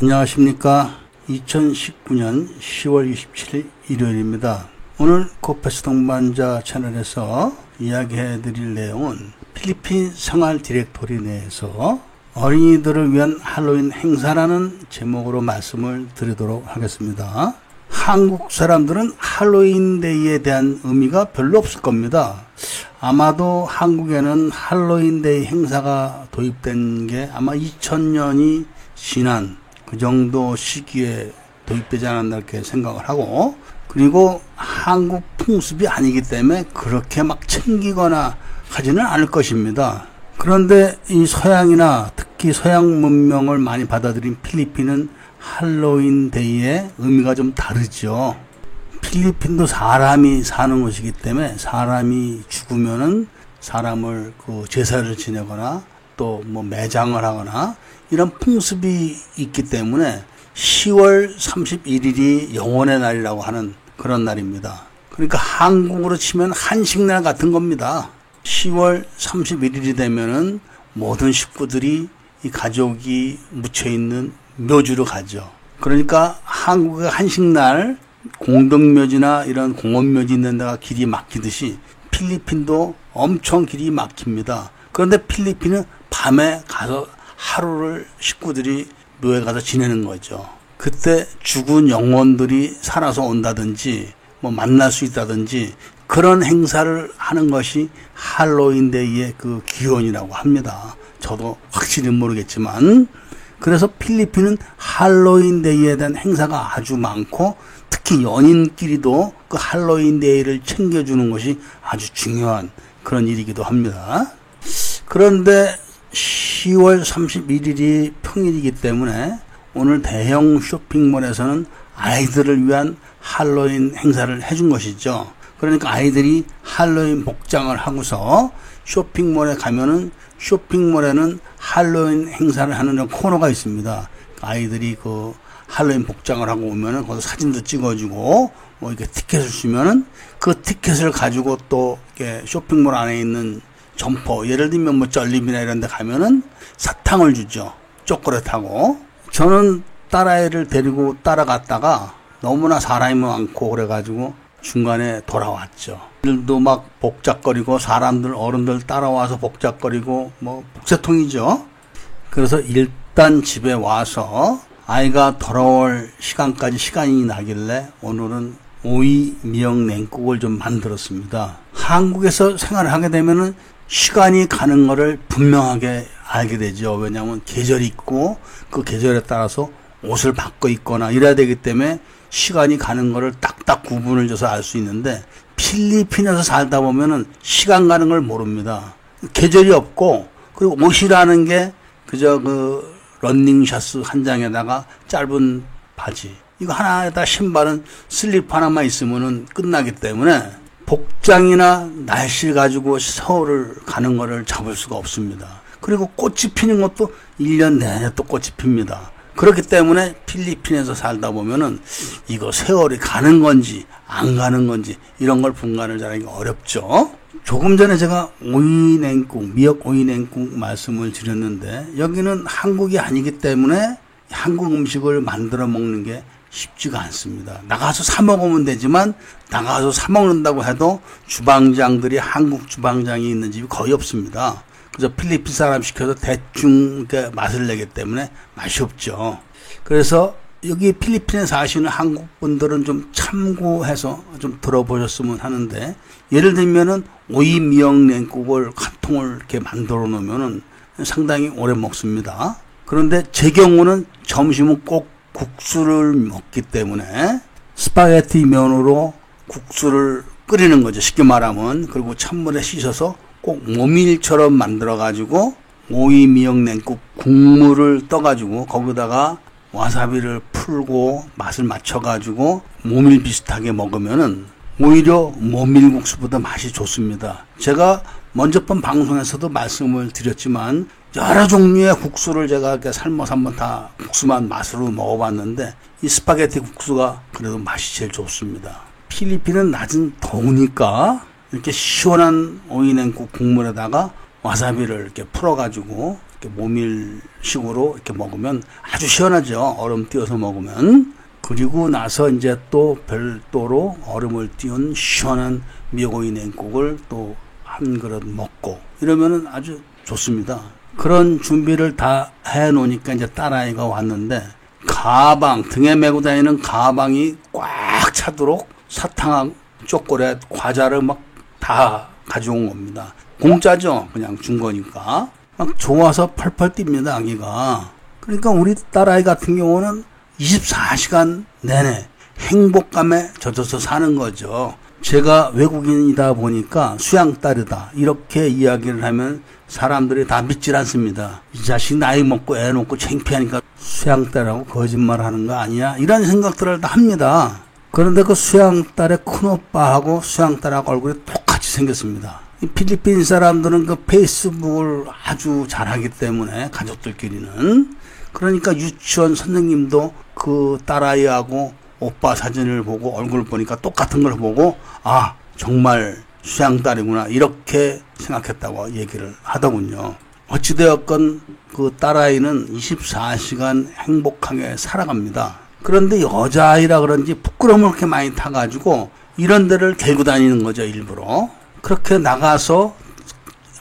안녕하십니까. 2019년 10월 27일 일요일입니다. 오늘 코페스 동반자 채널에서 이야기해 드릴 내용은 필리핀 생활 디렉토리 내에서 어린이들을 위한 할로윈 행사라는 제목으로 말씀을 드리도록 하겠습니다. 한국 사람들은 할로윈데이에 대한 의미가 별로 없을 겁니다. 아마도 한국에는 할로윈데이 행사가 도입된 게 아마 2000년이 지난 그 정도 시기에 도입되지 않았나 이렇게 생각을 하고, 그리고 한국 풍습이 아니기 때문에 그렇게 막 챙기거나 하지는 않을 것입니다. 그런데 이 서양이나 특히 서양 문명을 많이 받아들인 필리핀은 할로윈데이의 의미가 좀 다르죠. 필리핀도 사람이 사는 곳이기 때문에 사람이 죽으면은 사람을 제사를 지내거나 또 매장을 하거나 이런 풍습이 있기 때문에 10월 31일이 영혼의 날이라고 하는 그런 날입니다. 그러니까 한국으로 치면 한식날 같은 겁니다. 10월 31일이 되면은 모든 식구들이 이 가족이 묻혀있는 묘지로 가죠. 그러니까 한국의 한식날 공동묘지나 이런 공원묘지 있는 데가 길이 막히듯이 필리핀도 엄청 길이 막힙니다. 그런데 필리핀은 밤에 가서 하루를 식구들이 묘에 가서 지내는 거죠. 그때 죽은 영혼들이 살아서 온다든지 만날 수 있다든지 그런 행사를 하는 것이 할로윈데이의 그 기원이라고 합니다. 저도 확실히 모르겠지만, 그래서 필리핀은 할로윈데이에 대한 행사가 아주 많고 특히 연인끼리도 그 할로윈데이를 챙겨주는 것이 아주 중요한 그런 일이기도 합니다. 그런데 10월 31일이 평일이기 때문에 오늘 대형 쇼핑몰에서는 아이들을 위한 할로윈 행사를 해준 것이죠. 그러니까 아이들이 할로윈 복장을 하고서 쇼핑몰에 가면은 쇼핑몰에는 할로윈 행사를 하는 코너가 있습니다. 아이들이 그 할로윈 복장을 하고 오면은 거기서 사진도 찍어주고 이렇게 티켓을 주면은 그 티켓을 가지고 또 이렇게 쇼핑몰 안에 있는 점포, 예를 들면 쩔림이나 이런 데 가면은 사탕을 주죠. 초콜릿하고. 저는 딸아이를 데리고 따라갔다가 너무나 사람이 많고 그래가지고 중간에 돌아왔죠. 애들도 막 복작거리고 사람들, 어른들 따라와서 복작거리고 복세통이죠. 그래서 일단 집에 와서 아이가 돌아올 시간까지 시간이 나길래 오늘은 오이 미역 냉국을 좀 만들었습니다. 한국에서 생활을 하게 되면은 시간이 가는 거를 분명하게 알게 되죠. 왜냐하면 계절이 있고 그 계절에 따라서 옷을 바꿔 입거나 이래야 되기 때문에 시간이 가는 거를 딱딱 구분을 줘서 알 수 있는데, 필리핀에서 살다 보면은 시간 가는 걸 모릅니다. 계절이 없고, 그리고 옷이라는 게 그저 런닝셔츠 한 장에다가 짧은 바지, 이거 하나에다 신발은 슬리퍼 하나만 있으면은 끝나기 때문에 복장이나 날씨를 가지고 서울을 가는 거를 잡을 수가 없습니다. 그리고 꽃이 피는 것도 1년 내내 또 꽃이 핍니다. 그렇기 때문에 필리핀에서 살다 보면은 이거 세월이 가는 건지 안 가는 건지 이런 걸 분간을 잘하기가 어렵죠. 조금 전에 제가 오이 냉국, 미역 오이 냉국 말씀을 드렸는데, 여기는 한국이 아니기 때문에 한국 음식을 만들어 먹는 게 쉽지가 않습니다. 나가서 사 먹으면 되지만 나가서 사 먹는다고 해도 주방장들이 한국 주방장이 있는 집이 거의 없습니다. 그래서 필리핀 사람 시켜서 대충 맛을 내기 때문에 맛이 없죠. 그래서 여기 필리핀에 사시는 한국 분들은 좀 참고해서 좀 들어보셨으면 하는데, 예를 들면은 오이 미역 냉국을 한 통을 이렇게 만들어 놓으면은 상당히 오래 먹습니다. 그런데 제 경우는 점심은 꼭 국수를 먹기 때문에 스파게티 면으로 국수를 끓이는 거죠. 쉽게 말하면. 그리고 찬물에 씻어서 꼭 모밀처럼 만들어 가지고 오이 미역 냉국 국물을 떠 가지고 거기다가 와사비를 풀고 맛을 맞춰 가지고 모밀 비슷하게 먹으면은 오히려 모밀국수보다 맛이 좋습니다. 제가 먼저 번 방송에서도 말씀을 드렸지만 여러 종류의 국수를 제가 이렇게 삶아서 한번 다 국수만 맛으로 먹어봤는데 이 스파게티 국수가 그래도 맛이 제일 좋습니다. 필리핀은 낮은 더우니까 이렇게 시원한 오이 냉국 국물에다가 와사비를 이렇게 풀어가지고 이렇게 모밀식으로 이렇게 먹으면 아주 시원하죠. 얼음 띄워서 먹으면. 그리고 나서 이제 또 별도로 얼음을 띄운 시원한 미고이 냉국을 또 한 그릇 먹고 이러면은 아주 좋습니다. 그런 준비를 다 해 놓으니까 이제 딸아이가 왔는데 가방, 등에 메고 다니는 가방이 꽉 차도록 사탕하고 초콜릿, 과자를 막 다 가져온 겁니다. 공짜죠. 그냥 준 거니까. 막 좋아서 펄펄 뜁니다, 아기가. 그러니까 우리 딸아이 같은 경우는 24시간 내내 행복감에 젖어서 사는 거죠. 제가 외국인이다 보니까 수양딸이다 이렇게 이야기를 하면 사람들이 다 믿질 않습니다. 이 자식 나이 먹고 애 놓고 창피하니까 수양딸하고 거짓말하는 거 아니야? 이런 생각들을 다 합니다. 그런데 그 수양딸의 큰오빠하고 수양딸하고 얼굴이 똑같이 생겼습니다. 이 필리핀 사람들은 그 페이스북을 아주 잘하기 때문에 가족들끼리는 그러니까 유치원 선생님도 그 딸아이하고 오빠 사진을 보고 얼굴 보니까 똑같은 걸 보고 아 정말 수양딸이구나 이렇게 생각했다고 얘기를 하더군요. 어찌되었건 그 딸아이는 24시간 행복하게 살아갑니다. 그런데 여자아이라 그런지 부끄러움을 그렇게 많이 타가지고 이런 데를 데리고 다니는 거죠. 일부러. 그렇게 나가서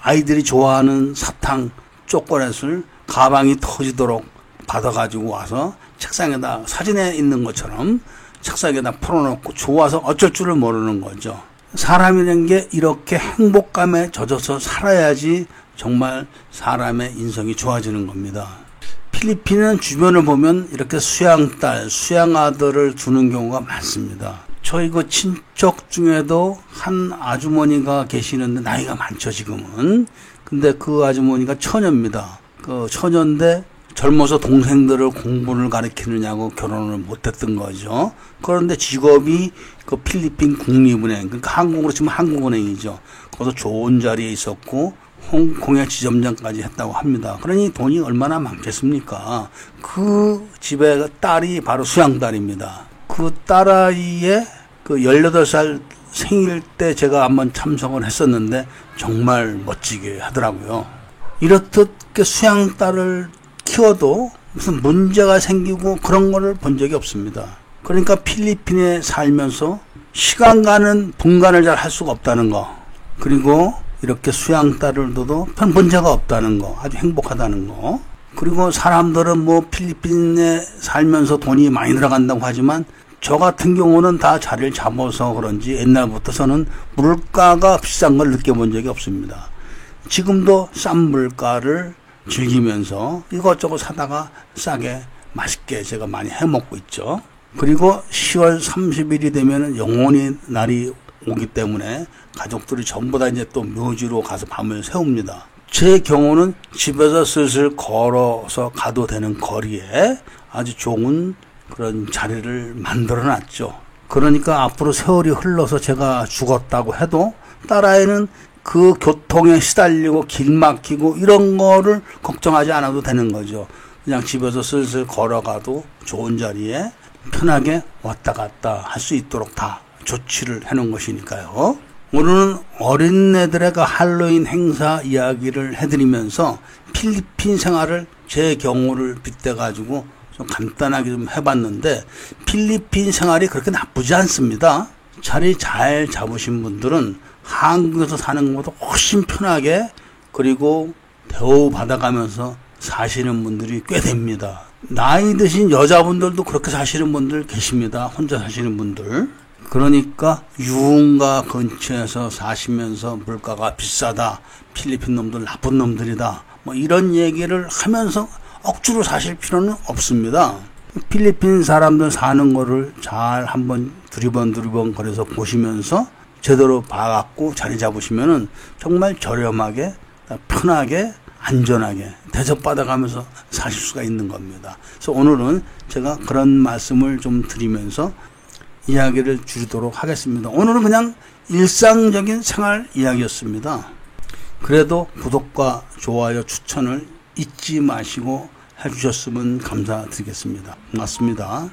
아이들이 좋아하는 사탕, 초콜릿을 가방이 터지도록 받아가지고 와서 책상에다 사진에 있는 것처럼 책상에다 풀어놓고 좋아서 어쩔 줄을 모르는 거죠. 사람이라는 게 이렇게 행복감에 젖어서 살아야지 정말 사람의 인성이 좋아지는 겁니다. 필리핀은 주변을 보면 이렇게 수양딸, 수양아들을 두는 경우가 많습니다. 저희 그 친척 중에도 한 아주머니가 계시는데 나이가 많죠 지금은. 근데 그 아주머니가 처녀입니다. 그 처녀인데 젊어서 동생들을 공부를 가르치느냐고 결혼을 못했던 거죠. 그런데 직업이 그 필리핀 국립은행, 그러니까 한국으로 치면 한국은행이죠. 거기서 좋은 자리에 있었고 홍콩의 지점장까지 했다고 합니다. 그러니 돈이 얼마나 많겠습니까? 그 집의 딸이 바로 수양딸입니다. 그 딸아이의 그 18살 생일 때 제가 한번 참석을 했었는데 정말 멋지게 하더라고요. 이렇듯 수양딸을 키워도 무슨 문제가 생기고 그런 거를 본 적이 없습니다. 그러니까 필리핀에 살면서 시간 가는 분간을 잘 할 수가 없다는 거, 그리고 이렇게 수양딸을 둬도 별 문제가 없다는 거, 아주 행복하다는 거. 그리고 사람들은 뭐 필리핀에 살면서 돈이 많이 들어간다고 하지만 저 같은 경우는 다 자리를 잡아서 그런지 옛날부터 저는 물가가 비싼 걸 느껴본 적이 없습니다. 지금도 싼 물가를 즐기면서 이것저것 사다가 싸게 맛있게 제가 많이 해먹고 있죠. 그리고 10월 30일이 되면 영원히 날이 오기 때문에 가족들이 전부 다 이제 또 묘지로 가서 밤을 새웁니다. 제 경우는 집에서 슬슬 걸어서 가도 되는 거리에 아주 좋은 그런 자리를 만들어 놨죠. 그러니까 앞으로 세월이 흘러서 제가 죽었다고 해도 딸아이는 그 교통에 시달리고 길 막히고 이런 거를 걱정하지 않아도 되는 거죠. 그냥 집에서 슬슬 걸어가도 좋은 자리에 편하게 왔다 갔다 할 수 있도록 다 조치를 해놓은 것이니까요. 오늘은 어린애들의 그 할로윈 행사 이야기를 해드리면서 필리핀 생활을 제 경우를 빗대가지고 좀 간단하게 좀 해봤는데 필리핀 생활이 그렇게 나쁘지 않습니다. 자리 잘 잡으신 분들은 한국에서 사는 것보다 훨씬 편하게 그리고 대우받아가면서 사시는 분들이 꽤 됩니다. 나이 드신 여자분들도 그렇게 사시는 분들 계십니다. 혼자 사시는 분들. 그러니까 유흥가 근처에서 사시면서 물가가 비싸다, 필리핀 놈들 나쁜 놈들이다, 뭐 이런 얘기를 하면서 억지로 사실 필요는 없습니다. 필리핀 사람들 사는 거를 잘 한번 두리번 거려서 보시면서 제대로 봐갖고 자리 잡으시면은 정말 저렴하게, 편하게, 안전하게 대접받아가면서 사실 수가 있는 겁니다. 그래서 오늘은 제가 그런 말씀을 좀 드리면서 이야기를 줄이도록 하겠습니다. 오늘은 그냥 일상적인 생활 이야기였습니다. 그래도 구독과 좋아요, 추천을 잊지 마시고 해주셨으면 감사드리겠습니다. 고맙습니다.